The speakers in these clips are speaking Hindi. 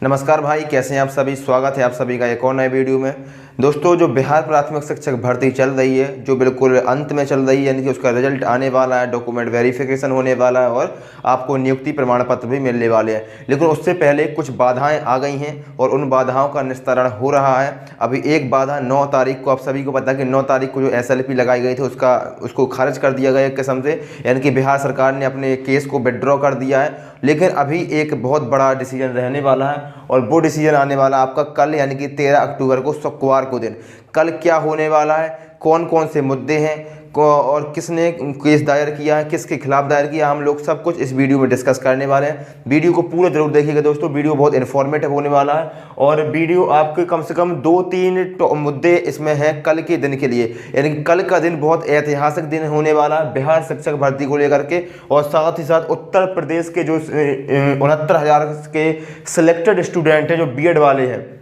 नमस्कार भाई, कैसे हैं आप सभी। स्वागत है आप सभी का एक और नए वीडियो में। दोस्तों, जो बिहार प्राथमिक शिक्षक भर्ती चल रही है, जो बिल्कुल अंत में चल रही है, यानी कि उसका रिजल्ट आने वाला है, डॉक्यूमेंट वेरिफिकेशन होने वाला है और आपको नियुक्ति प्रमाण पत्र भी मिलने वाले हैं। लेकिन उससे पहले कुछ बाधाएं आ गई हैं और उन बाधाओं का निस्तारण हो रहा है। अभी एक बाधा 9 तारीख को, आप सभी को पता है कि 9 तारीख को जो SLP लगाई गई थी उसको खारिज कर दिया गया एक किस्म से, यानी कि बिहार सरकार ने अपने केस को विड्रॉ कर दिया है। लेकिन अभी एक बहुत बड़ा डिसीजन रहने वाला है और वो डिसीजन आने वाला आपका कल, यानी कि 13 अक्टूबर को, शुक्रवार को दिन। कल क्या होने वाला है, कौन कौन से मुद्दे हैं और किसने केस दायर किया है, किसके खिलाफ दायर किया, हम लोग सब कुछ इस वीडियो में डिस्कस करने वाले हैं। वीडियो को पूरा जरूर देखिएगा दोस्तों, वीडियो बहुत इन्फॉर्मेटिव होने वाला है और वीडियो आपके कम से कम 2-3 मुद्दे इसमें हैं कल के दिन के लिए। यानी कि कल का दिन बहुत ऐतिहासिक दिन होने वाला है बिहार शिक्षक भर्ती को लेकर के, और साथ ही साथ उत्तर प्रदेश के जो 69,000 के सिलेक्टेड स्टूडेंट हैं, जो BEd वाले हैं,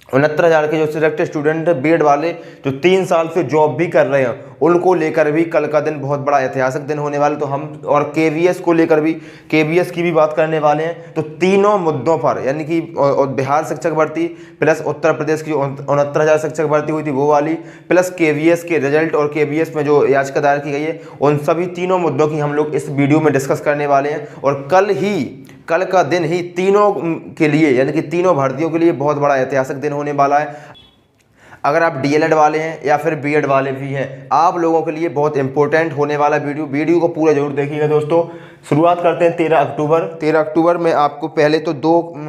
69,000 के जो सिलेक्टेड स्टूडेंट BEd वाले जो 3 साल से जॉब भी कर रहे हैं, उनको लेकर भी कल का दिन बहुत बड़ा ऐतिहासिक दिन होने वाला। तो हम और KVS को लेकर भी, KVS की भी बात करने वाले हैं। तो तीनों मुद्दों पर, यानी कि बिहार शिक्षक भर्ती प्लस उत्तर प्रदेश की 69,000 शिक्षक भर्ती हुई थी वो वाली, प्लस KVS के रिजल्ट और KVS में जो याचिका दायर की गई है, उन सभी तीनों मुद्दों की हम लोग इस वीडियो में डिस्कस करने वाले हैं। और कल का दिन ही तीनों के लिए, यानी कि तीनों भर्तियों के लिए बहुत बड़ा ऐतिहासिक दिन होने वाला है। अगर आप DLED वाले हैं या फिर BEd वाले भी हैं, आप लोगों के लिए बहुत इंपॉर्टेंट होने वाला वीडियो को पूरा जरूर देखिएगा दोस्तों। शुरुआत करते हैं 13 अक्टूबर। 13 अक्टूबर में आपको पहले तो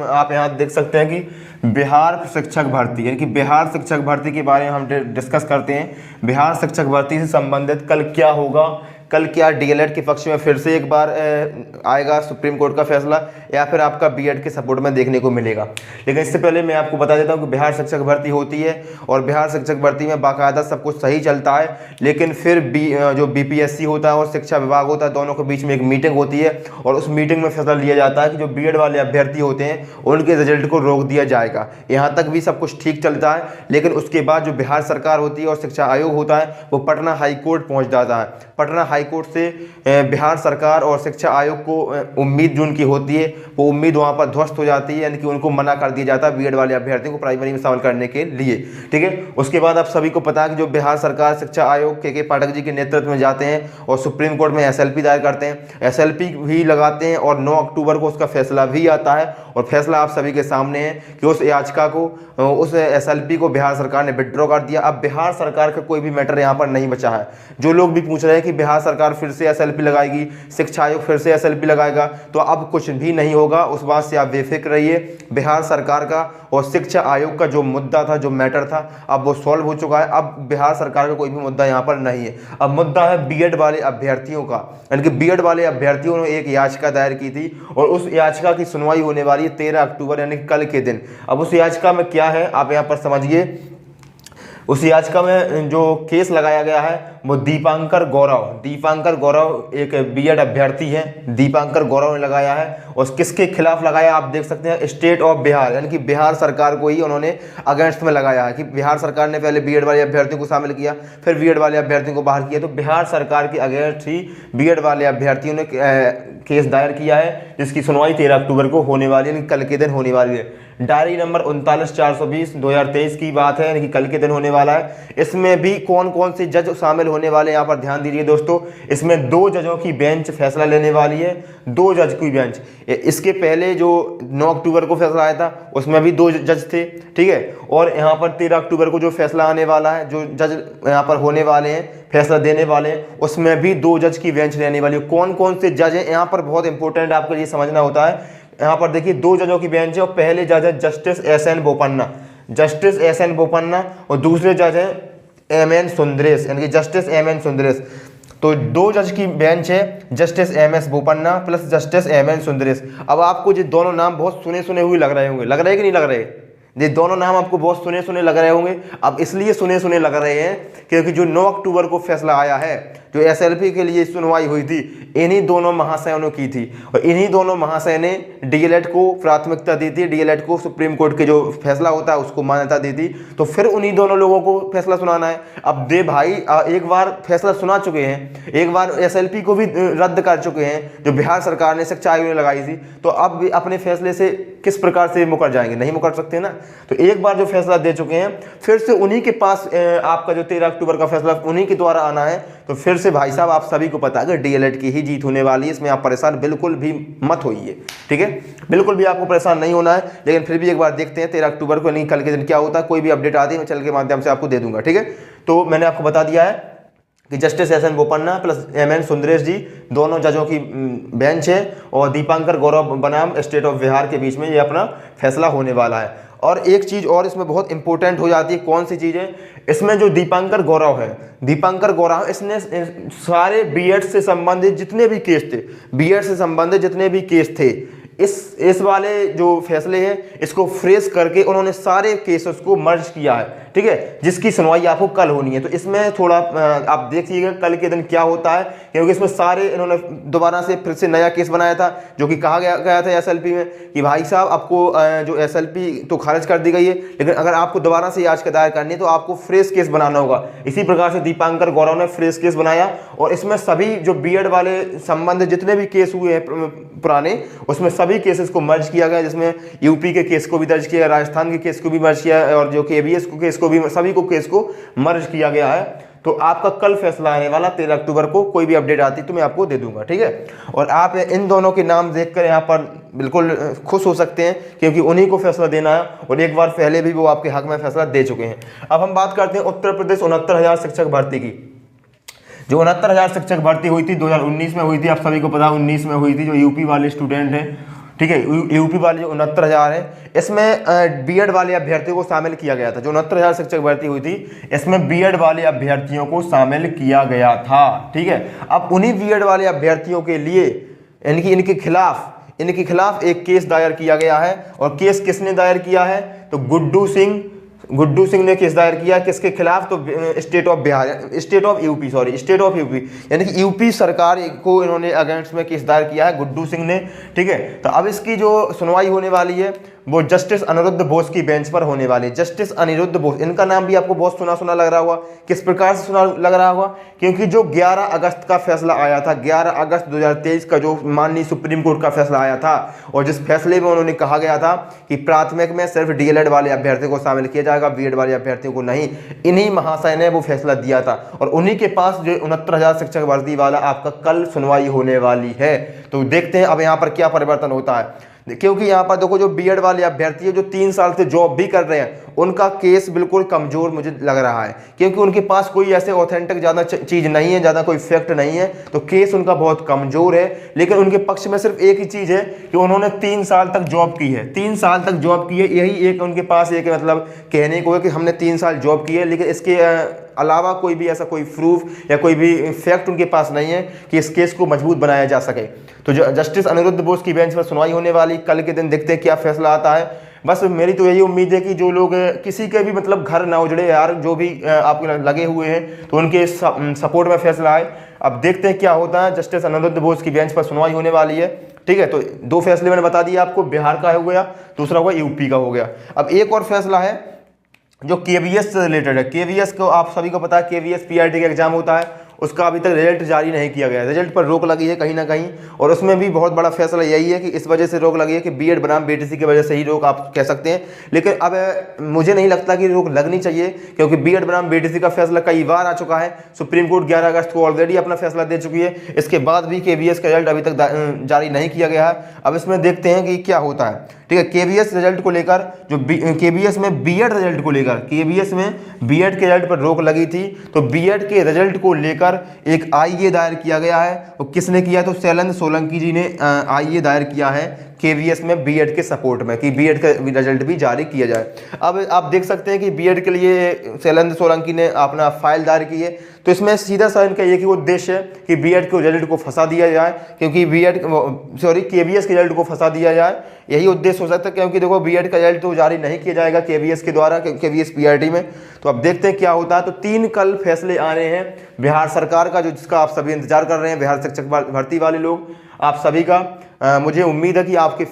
आप यहाँ देख सकते हैं कि बिहार शिक्षक भर्ती, यानी कि बिहार शिक्षक भर्ती के बारे में हम डिस्कस करते हैं। बिहार शिक्षक भर्ती से संबंधित कल क्या होगा, कल क्या DLED के पक्ष में फिर से एक बार आएगा सुप्रीम कोर्ट का फैसला, या फिर आपका BEd के सपोर्ट में देखने को मिलेगा। लेकिन इससे पहले मैं आपको बता देता हूं कि बिहार शिक्षक भर्ती होती है और बिहार शिक्षक भर्ती में बाकायदा सब कुछ सही चलता है, लेकिन फिर जो BPSC होता है और शिक्षा विभाग होता है, दोनों के बीच में एक मीटिंग होती है और उस मीटिंग में फैसला लिया जाता है कि जो BEd वाले अभ्यर्थी होते हैं उनके रिजल्ट को रोक दिया जाएगा। यहाँ तक भी सब कुछ ठीक चलता है, लेकिन उसके बाद जो बिहार सरकार होती है और शिक्षा आयोग होता है, वो पटना हाईकोर्ट पहुँच जाता है। पटना हाईकोर्ट से बिहार सरकार और शिक्षा आयोग को उम्मीद जो उनकी होती है, वो उम्मीद वहां पर ध्वस्त हो जाती है, यानी कि उनको मना कर दिया जाता है BEd वाले अभ्यर्थियों को प्राइमरी में शामिल करने के लिए। ठीक है, उसके बाद आप सभी को पता है कि जो बिहार सरकार शिक्षा आयोग के पाठक जी के नेतृत्व में जाते हैं और सुप्रीम कोर्ट में SLP दायर करते हैं, SLP भी लगाते हैं और 9 अक्टूबर को उसका फैसला भी आता है। और फैसला आप सभी के सामने है कि उस याचिका को, उस SLP को बिहार सरकार ने विड्रॉ कर दिया। अब बिहार सरकार का कोई भी मैटर यहाँ पर नहीं बचा है। जो लोग भी पूछ रहे हैं कि बिहार सरकार फिर से SLP लगाएगी, शिक्षा आयोग फिर से SLP लगाएगा, तो अब कुछ भी नहीं होगा, उस बात से आप बेफिक्र रहिए। बिहार सरकार का और शिक्षा आयोग का जो मुद्दा था, जो मैटर था, अब वो सॉल्व हो चुका है। अब बिहार सरकार का कोई भी मुद्दा यहाँ पर नहीं है। अब मुद्दा है BEd वाले अभ्यर्थियों का, यानी कि BEd वाले अभ्यर्थियों ने एक याचिका दायर की थी और उस याचिका की सुनवाई होने वाली है 13 अक्टूबर, यानी कल के दिन। अब उस याचिका में क्या है आप यहाँ पर समझिए। उस याचिका में जो केस लगाया गया है वो दीपांकर गौरव एक BEd अभ्यर्थी है, दीपांकर गौरव ने लगाया है। और किसके खिलाफ लगाया आप देख सकते हैं, स्टेट ऑफ बिहार, यानी कि बिहार सरकार को ही उन्होंने अगेंस्ट में लगाया है कि बिहार सरकार ने पहले BEd वाले अभ्यर्थियों को शामिल किया, फिर BEd वाले अभ्यर्थियों को बाहर किया। तो बिहार सरकार के अगेंस्ट ही BEd वाले अभ्यर्थियों ने केस दायर किया है, जिसकी सुनवाई 13 अक्टूबर को होने वाली है, यानी कल के दिन होने वाली है। डायरी नंबर 39/420/2023 की बात है, यानी कि कल के दिन होने वाला है। इसमें भी कौन कौन से जज शामिल होने वाले हैं यहाँ पर ध्यान दीजिए दोस्तों। इसमें 2 जजों की बेंच फैसला लेने वाली है, 2 जज की बेंच। इसके पहले जो 9 अक्टूबर को फैसला आया था उसमें भी 2 जज थे, ठीक है। और यहाँ पर 13 अक्टूबर को जो फैसला आने वाला है, जो जज यहाँ पर होने वाले हैं, फैसला देने वाले हैं, उसमें भी 2 जज की बेंच रहने वाली है। कौन कौन से जज हैं यहाँ पर बहुत इंपॉर्टेंट आपके लिए समझना होता है। यहाँ पर देखिए 2 जजों की बेंच है और पहले जज है जस्टिस SN बोपन्ना और दूसरे जज हैं MN सुंदरेश, यानी कि जस्टिस MN सुंदरेश। तो 2 जज की बेंच है, justice MS Bopanna plus justice MN Sundaresh. अब आपको ये दोनों नाम बहुत सुने हुए लग रहे होंगे, लग रहे कि नहीं लग रहे? ये दोनों नाम आपको बहुत सुने लग रहे होंगे। अब इसलिए सुने लग रहे हैं क्योंकि जो 9 अक्टूबर को फैसला आया है, जो एसएलपी के लिए सुनवाई हुई थी, इन्हीं दोनों महाशयों ने की थी और इन्हीं दोनों महाशय ने डीएलएड को प्राथमिकता दी थी, डीएलएड को सुप्रीम कोर्ट के जो फैसला होता है उसको मान्यता दी थी। तो फिर उन्हीं दोनों लोगों को फैसला सुनाना है। अब दे भाई एक बार फैसला सुना चुके हैं, एक बार एसएलपी को भी रद्द कर चुके हैं जो बिहार सरकार ने शिक्षा आयोग ने लगाई थी, तो अब भी अपने फैसले से किस प्रकार से मुकर जाएंगे? नहीं मुकर सकते ना। तो एक बार जो फैसला दे चुके हैं, फिर से उन्हीं के पास आपका जो 13 अक्टूबर का फैसला उन्हीं के द्वारा आना है। तो फिर से भाई साहब आप सभी को पता है कि डीएलएड की ही जीत होने वाली है, इसमें आप परेशान बिल्कुल भी मत होइए, ठीक है, बिल्कुल भी आपको परेशान नहीं होना है। लेकिन फिर भी एक बार देखते हैं 13 अक्टूबर को, नहीं कल के दिन क्या होता है, कोई भी अपडेट आती है मैं चैनल के माध्यम से आपको दे दूंगा, ठीक है। तो मैंने आपको बता दिया है कि justice S N. Bopanna plus M N. Sundaresh ji दोनों जजों की बेंच है और दीपांकर गौरव बनाम स्टेट ऑफ बिहार के बीच में ये अपना फैसला होने वाला है। और एक चीज़ और इसमें बहुत इंपॉर्टेंट हो जाती है, कौन सी चीज़ है? इसमें जो दीपांकर गौरव है, दीपांकर गौरव इसने सारे बीएड से संबंधित जितने भी केस थे, बीएड से संबंधित जितने भी केस थे, इस वाले जो फैसले हैं इसको फ्रेश करके उन्होंने सारे केसेस को मर्ज किया है, ठीक है, जिसकी सुनवाई आपको कल होनी है। तो इसमें थोड़ा आप देखिएगा कल के दिन क्या होता है, क्योंकि इसमें सारे इन्होंने दोबारा से फिर से नया केस बनाया था, जो कि कहा गया था एसएलपी में कि भाई साहब आपको जो एसएलपी तो खारिज कर दी गई है, लेकिन अगर आपको दोबारा से याचिका दायर करनी है तो आपको फ्रेश केस बनाना होगा। इसी प्रकार से दीपांकर गौरव ने फ्रेश केस बनाया और इसमें सभी जो बीएड वाले संबंधित जितने भी केस हुए हैं पुराने, उसमें सभी केसेस को मर्ज किया गया, जिसमें यूपी के केस को भी दर्ज किया, राजस्थान के केस को भी मर्ज किया और जो केवीएस को केस को भी, सभी को केस को मर्ज किया गया है। तो आपका कल फैसला आने वाला 13 अक्टूबर को, कोई भी अपडेट आती तो मैं आपको दे दूंगा, ठीक है। और आप इन दोनों के नाम देखकर यहाँ पर बिल्कुल खुश हो सकते हैं, क्योंकि उन्हीं को फैसला देना है और एक बार पहले भी वो आपके हक में फैसला दे चुके हैं। अब हम बात करते हैं उत्तर प्रदेश 69,000 शिक्षक भर्ती की। जो 69,000 शिक्षक भर्ती हुई थी 2019 में हुई थी, आप सभी को पता 19 में हुई थी, जो यूपी वाले स्टूडेंट हैं, ठीक है, यूपी वाले जो 69,000 है, इसमें बीएड वाले अभ्यर्थियों को शामिल किया गया था। जो 69,000 शिक्षक भर्ती हुई थी इसमें बीएड वाले अभ्यर्थियों को शामिल किया गया था, ठीक है। अब उन्हीं बीएड वाले अभ्यर्थियों के लिए इनके खिलाफ एक केस दायर किया गया है। और केस किसने दायर किया है? तो गुड्डू सिंह ने केस दायर किया, किसके खिलाफ? तो स्टेट ऑफ यूपी यानी कि यूपी सरकार को इन्होंने अगेंस्ट में केस दायर किया है गुड्डू सिंह ने, ठीक है। तो अब इसकी जो सुनवाई होने वाली है वो जस्टिस अनिरुद्ध बोस की बेंच पर होने वाली है। जस्टिस अनिरुद्ध बोस, इनका नाम भी आपको बहुत सुना लग रहा होगा। किस प्रकार से सुना लग रहा होगा? क्योंकि जो 11 अगस्त का फैसला आया था, 11 अगस्त 2023 का जो माननीय सुप्रीम कोर्ट का फैसला आया था, और जिस फैसले में उन्होंने कहा गया था कि प्राथमिक में सिर्फ डीएलएड वाले अभ्यर्थियों को शामिल किया जाएगा, बीएड वाले अभ्यर्थियों को नहीं, इन्हीं महाशय ने वो फैसला दिया था। और उन्हीं के पास जो 69,000 शिक्षक भर्ती वाला आपका कल सुनवाई होने वाली है। तो देखते हैं अब यहाँ पर क्या परिवर्तन होता है, क्योंकि यहाँ पर देखो जो बीएड वाले अभ्यर्थी है जो 3 साल से जॉब भी कर रहे हैं, उनका केस बिल्कुल कमजोर मुझे लग रहा है, क्योंकि उनके पास कोई ऐसे ऑथेंटिक ज़्यादा चीज़ नहीं है, ज़्यादा कोई फैक्ट नहीं है, तो केस उनका बहुत कमजोर है। लेकिन उनके पक्ष में सिर्फ एक ही चीज़ है कि उन्होंने 3 साल तक जॉब की है, 3 साल तक जॉब की है, यही एक उनके पास एक मतलब कहने को है कि हमने 3 साल जॉब की है। लेकिन इसके अलावा कोई भी ऐसा कोई प्रूफ या कोई भी फैक्ट उनके पास नहीं है कि इस केस को मजबूत बनाया जा सके। तो जस्टिस अनिरुद्ध बोस की बेंच पर सुनवाई होने वाली, कल के दिन देखते हैं क्या फैसला आता है। बस मेरी तो यही उम्मीद है कि जो लोग किसी के भी मतलब घर ना उजड़े यार, जो भी आपको लगे हुए हैं, तो उनके सपोर्ट में फैसला आए। अब देखते हैं क्या होता है। जस्टिस अनिरुद्ध बोस की बेंच पर सुनवाई होने वाली है, ठीक है। तो 2 फैसले मैंने बता दिए आपको, बिहार का हो गया, दूसरा हुआ यूपी का हो गया। अब एक और फैसला है जो केवीएस से रिलेटेड है। केवीएस को आप सभी को पता है, केवीएस पीआरटी का एग्जाम होता है, उसका अभी तक रिजल्ट जारी नहीं किया गया है, रिजल्ट पर रोक लगी है कहीं ना कहीं। और उसमें भी बहुत बड़ा फैसला यही है कि इस वजह से रोक लगी है कि बीएड बनाम बीटीसी की वजह से ही रोक आप कह सकते हैं। लेकिन अब मुझे नहीं लगता कि रोक लगनी चाहिए, क्योंकि बीएड बनाम बीटीसी का फैसला कई बार आ चुका है। सुप्रीम कोर्ट 11 अगस्त को ऑलरेडी अपना फैसला दे चुकी है, इसके बाद भी केवीएस का रिजल्ट अभी तक जारी नहीं किया गया है। अब इसमें देखते हैं कि क्या होता है, ठीक है। केवीएस रिजल्ट को लेकर, जो केवीएस में बीएड रिजल्ट को लेकर, केवीएस में बीएड के रिजल्ट पर रोक लगी थी, तो बीएड के रिजल्ट को लेकर एक आईए दायर किया गया है। और किसने किया? तो शैलेंद्र सोलंकी जी ने आईए दायर किया है। केवीएस में बीएड के सपोर्ट में कि बीएड का रिजल्ट भी जारी किया जाए। अब आप देख सकते हैं कि बीएड के लिए शैलेंद्र सोलंकी ने अपना फाइल दायर की है, तो इसमें सीधा सा इनका एक ही उद्देश्य है कि बीएड के रिजल्ट को फंसा दिया जाए, क्योंकि केवीएस के रिजल्ट को फंसा दिया जाए, यही उद्देश्य हो सकता है। क्योंकि देखो बीएड का रिजल्ट तो जारी नहीं किया जाएगा केवीएस के द्वारा, केवीएस पीआरटी में। तो अब देखते हैं क्या होता है। तो 3 कल फैसले आ रहे हैं बिहार सरकार का, जो जिसका आप सभी इंतजार कर रहे हैं, बिहार शिक्षक भर्ती वाले लोग, आप सभी का। मुझे उम्मीद है कि आपके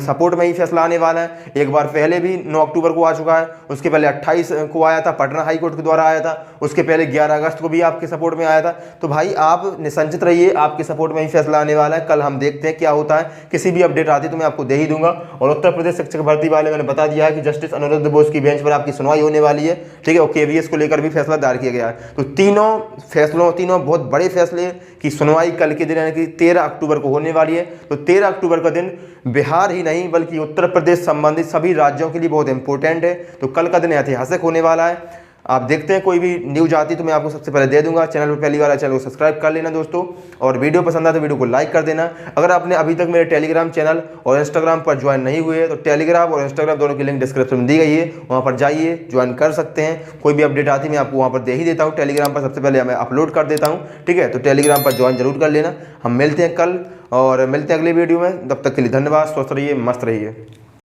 सपोर्ट में ही फैसला आने वाला है। एक बार पहले भी 9 अक्टूबर को आ चुका है, उसके पहले 28 को आया था, पटना हाई कोर्ट के द्वारा आया था, उसके पहले 11 अगस्त को भी आपके सपोर्ट में आया था। तो भाई आप निसंचित रहिए, आपके सपोर्ट में ही फैसला आने वाला है। कल हम देखते हैं क्या होता है, किसी भी अपडेट आती तो मैं आपको दे ही दूंगा। और उत्तर प्रदेश शिक्षक भर्ती वाले मैंने बता दिया है कि जस्टिस अनिरुद्ध बोस की बेंच पर आपकी सुनवाई होने वाली है, ठीक है। और केवीएस को लेकर भी फैसला दायर किया गया है। तो तीनों बहुत बड़े फैसले की सुनवाई कल के दिन यानी कि 13 अक्टूबर को होने वाली है। तो 13 अक्टूबर का दिन बिहार ही नहीं बल्कि उत्तर प्रदेश संबंधित सभी राज्यों के लिए बहुत इंपॉर्टेंट है। तो कल का दिन ऐतिहासिक होने वाला है। आप देखते हैं, कोई भी न्यूज आती तो मैं आपको सबसे पहले दे दूंगा। चैनल पर पहली बार चैनल को सब्सक्राइब कर लेना दोस्तों, और वीडियो पसंद आए तो वीडियो को लाइक कर देना। अगर आपने अभी तक मेरे टेलीग्राम चैनल और इंस्टाग्राम पर ज्वाइन नहीं हुए तो टेलीग्राम और इंस्टाग्राम दोनों की लिंक डिस्क्रिप्शन में दी गई है, वहाँ पर जाइए, ज्वाइन कर सकते हैं। कोई भी अपडेट आती मैं आपको वहाँ पर दे ही देता हूँ। टेलीग्राम पर सबसे पहले मैं अपलोड कर देता हूँ, ठीक है। तो टेलीग्राम पर ज्वाइन जरूर कर लेना। हम मिलते हैं कल और मिलते हैं अगली वीडियो में। तब तक के लिए धन्यवाद। स्वस्थ रहिए, मस्त रहिए।